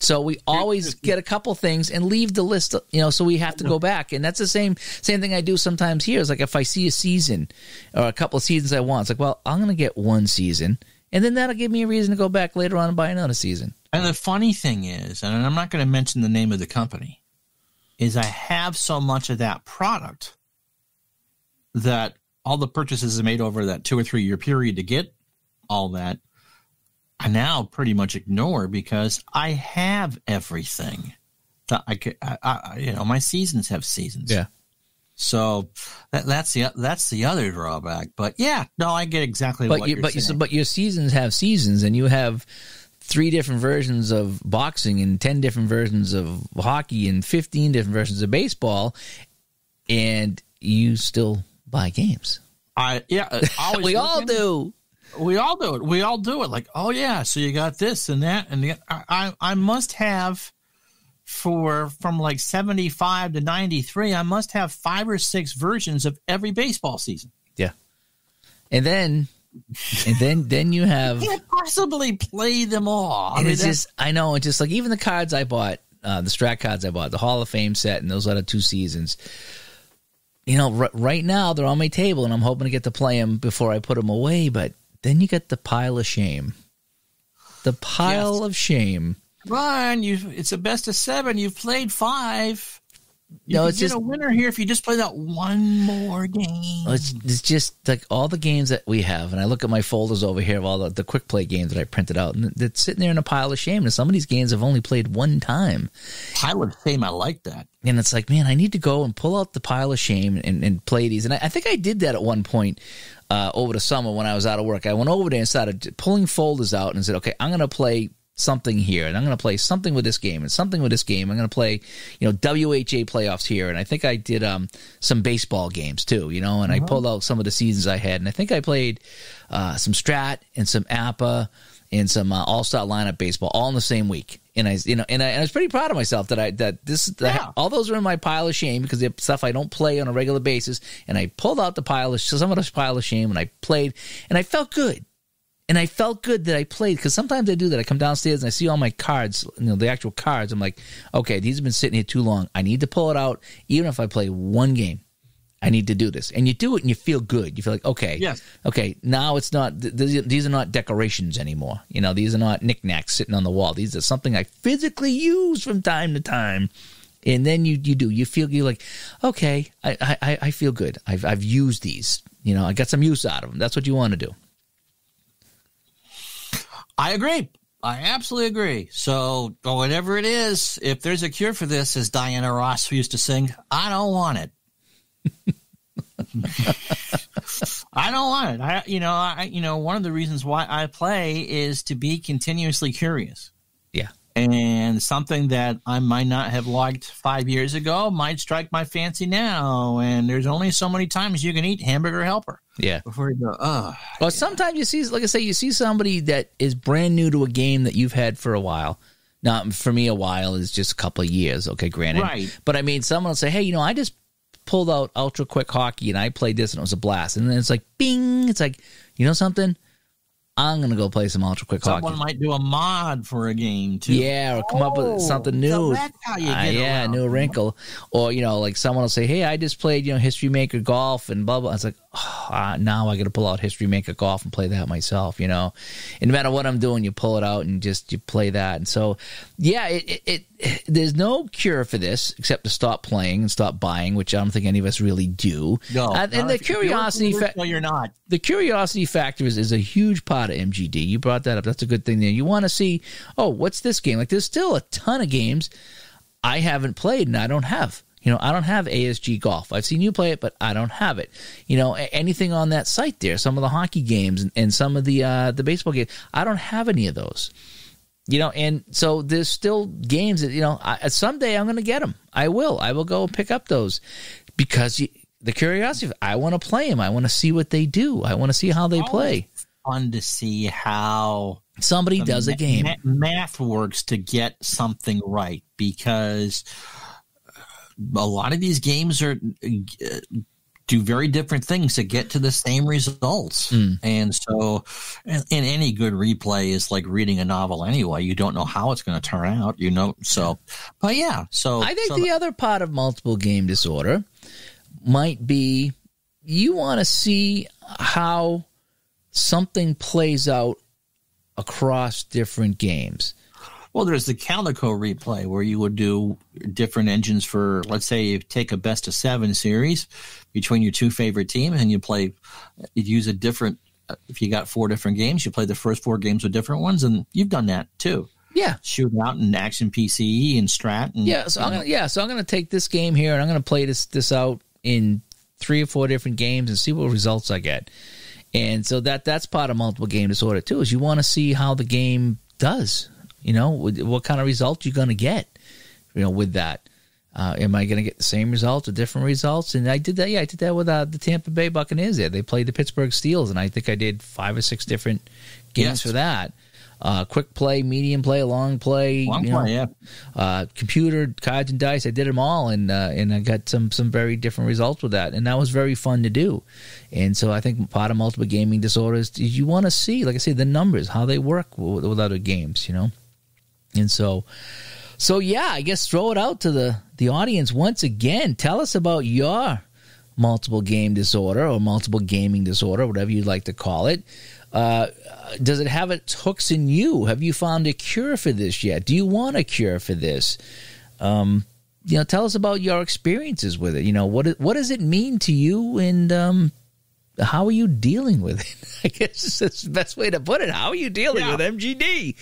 So we always get a couple things and leave the list, so we have to go back. And that's the same thing I do sometimes here. It's like if I see a season or a couple of seasons I want, it's like, well, I'm going to get one season, and then that'll give me a reason to go back later on and buy another season. And the funny thing is, and I'm not going to mention the name of the company, is I have so much of that product that all the purchases I made over that 2 or 3 year period to get all that, I now pretty much ignore because I have everything that I could. My seasons have seasons. Yeah. So that's the other drawback. But yeah, no, I get exactly what you're saying. But your seasons have seasons, and you have 3 different versions of boxing and 10 different versions of hockey and 15 different versions of baseball, and you still buy games. We all do. We all do it. We all do it. Like, oh yeah, so you got this and that, and I must have from like 75 to 93. I must have 5 or 6 versions of every baseball season. Yeah, and then you have. You can't possibly play them all. I know. It's just like even the cards I bought, the Strat cards I bought, the Hall of Fame set, and those other 2 seasons. Right now they're on my table, and I'm hoping to get to play them before I put them away. But then you get the pile of shame. The pile of shame. Come on, it's a best of 7. You've played 5. It's just a winner here if you just play that one more game. It's just like all the games that we have, and I look at my folders over here of all the quick play games that I printed out, and they're sitting there in a pile of shame. And some of these games I've only played one time. Pile of shame, I like that. And it's like, man, I need to go and pull out the pile of shame and play these. And I think I did that at one point over the summer when I was out of work. I went over there and started pulling folders out and said, okay, I'm going to play something here, and I'm going to play something with this game and something with this game. I'm going to play, WHA playoffs here, and I think I did some baseball games too, and I pulled out some of the seasons I had, and I think I played some Strat and some APA and some All-Star lineup baseball all in the same week. And I was pretty proud of myself that all those are in my pile of shame because they're stuff I don't play on a regular basis. And I pulled out some of this pile of shame, and I played, and I felt good. And I felt good that I played because sometimes I do that. I come downstairs and I see all my cards, the actual cards. I'm like, okay, these have been sitting here too long. I need to pull it out. Even if I play one game, I need to do this. And you do it and you feel good. You feel like, okay, yes. Okay, now it's not, these are not decorations anymore. These are not knickknacks sitting on the wall. These are something I physically use from time to time. And then you feel, you're like, okay, I feel good. I've used these. I got some use out of them. That's what you want to do. I agree. I absolutely agree. So whatever it is, if there's a cure for this, as Diana Ross used to sing, I don't want it. I don't want it. One of the reasons why I play is to be continuously curious. Yeah. And something that I might not have liked 5 years ago might strike my fancy now. And there's only so many times you can eat Hamburger Helper. Yeah. Before you go, Well, yeah. Sometimes you see, like I say, you see somebody that is brand new to a game that you've had for a while. Now, for me, a while is just a couple of years. Okay, granted. Right. But I mean, someone will say, hey, I just pulled out Ultra Quick Hockey and I played this and it was a blast. And then it's like, bing. It's like, something? I'm going to go play some Ultra Quick Hockey. Someone might do a mod for a game, too. Yeah, or come up with something new. So that's how you get around. New wrinkle. Or, like someone will say, hey, I just played, History Maker Golf and blah, blah. It's like, now I got to pull out History Maker Golf and play that myself, And no matter what I'm doing, you pull it out and you play that. And so, yeah, there's no cure for this except to stop playing and stop buying, which I don't think any of us really do. No. And the curiosity factor. No, you're not. The curiosity factor is a huge part of MGD. You brought that up. That's a good thing there. You want to see, what's this game? Like, there's still a ton of games I haven't played and I don't have. I don't have ASG Golf. I've seen you play it, but I don't have it. Anything on that site there, some of the hockey games and some of the baseball games, I don't have any of those. And so there's still games that, someday I'm going to get them. I will. I will go pick up those because the curiosity, I want to play them. I want to see what they do. I want to see how they play. Fun to see how somebody does a game. Math works to get something right because a lot of these games do very different things to get to the same results. And so in any good replay is like reading a novel anyway. You don't know how it's going to turn out, so but yeah. So I think the other part of multiple game disorder might be you want to see how something plays out across different games. Well, there's the Calico replay where you would do different engines for, let's say, you take a best of 7 series between your 2 favorite teams, and you'd use a different. If you got 4 different games, you play the first 4 games with different ones, and you've done that too. Yeah, Shootout and Action PCE and Strat. And, so I'm gonna take this game here and I'm gonna play this out in 3 or 4 different games and see what results I get. And so that's part of multiple game disorder too. Is you want to see how the game does. What kind of result you're gonna get. With that. Am I going to get the same results or different results? And I did that. Yeah, I did that with the Tampa Bay Buccaneers. There, they played the Pittsburgh Steelers, and I think I did 5 or 6 different games for that. Quick play, medium play, long play. Computer, cards, and dice. I did them all, and I got some very different results with that, and that was very fun to do. And so I think part of multiple gaming disorders is you want to see, like I say, the numbers, how they work with other games, And so yeah, I guess throw it out to the audience once again. Tell us about your multiple game disorder or multiple gaming disorder, whatever you'd like to call it. Does it have its hooks in you? Have you found a cure for this yet? Do you want a cure for this? Tell us about your experiences with it. What does it mean to you, and how are you dealing with it? I guess that's the best way to put it. How are you dealing with MGD?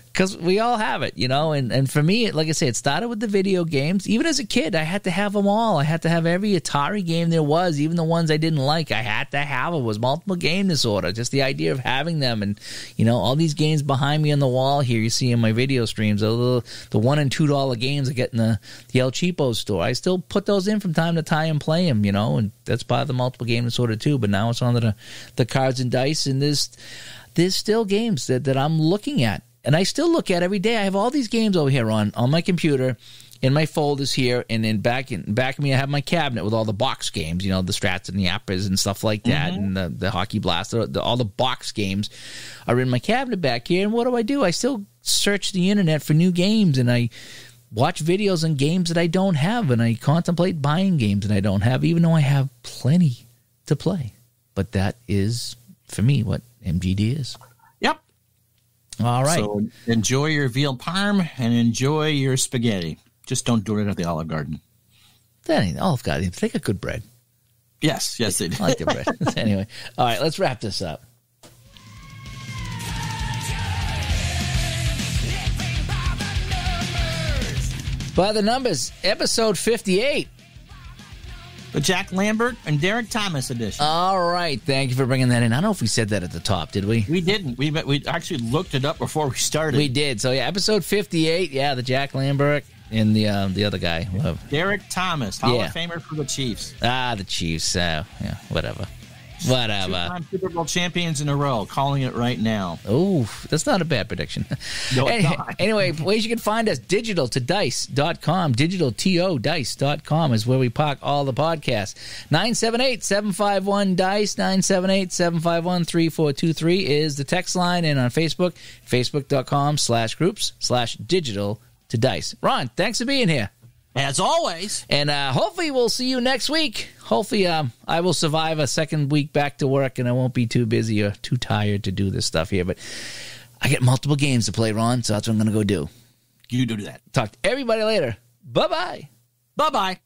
Because we all have it, and for me, like I say, it started with the video games. Even as a kid, I had to have them all. I had to have every Atari game there was, even the ones I didn't like. I had to have it. It was multiple game disorder. Just the idea of having them, and all these games behind me on the wall here. You see in my video streams, the $1 and $2 games I get in the El Cheapo store. I still put those in from time to time and play them, and that's part of the multiple game disorder too. But now it's on the cards and dice, and there's still games that I'm looking at. And I still look at every day. I have all these games over here on my computer, in my folders here, and then back of me I have my cabinet with all the box games, the Strats and the Appers and stuff like that, and the Hockey Blast. All the box games are in my cabinet back here. And what do? I still search the internet for new games, and I watch videos on games that I don't have, and I contemplate buying games that I don't have, even though I have plenty to play. But that is, for me, what MGD is. Yep. All right. So enjoy your veal parm and enjoy your spaghetti. Just don't do it at the Olive Garden. That ain't Olive Garden. They got good bread. Yes, they do. I like their bread. Anyway, all right, let's wrap this up. By the numbers, episode 58. The Jack Lambert and Derek Thomas edition. All right. Thank you for bringing that in. I don't know if we said that at the top, did we? We didn't. We actually looked it up before we started. We did. So, yeah, episode 58. Yeah, the Jack Lambert and the other guy. Derek Thomas, Hall of Famer for the Chiefs. The Chiefs. Yeah, whatever. Whatever. 2-time Super Bowl champions in a row. Calling it right now. Oh, that's not a bad prediction. No, it's not. Anyway, ways you can find us, digitaltodice.com. Digitaltodice.com is where we park all the podcasts. 978-751-DICE. 978-751-3423 is the text line. And on Facebook, facebook.com/groups/digitaltodice. Ron, thanks for being here. As always. And hopefully we'll see you next week. Hopefully I will survive a second week back to work and I won't be too busy or too tired to do this stuff here. But I get multiple games to play, Ron, so that's what I'm going to go do. You do that. Talk to everybody later. Bye-bye. Bye-bye.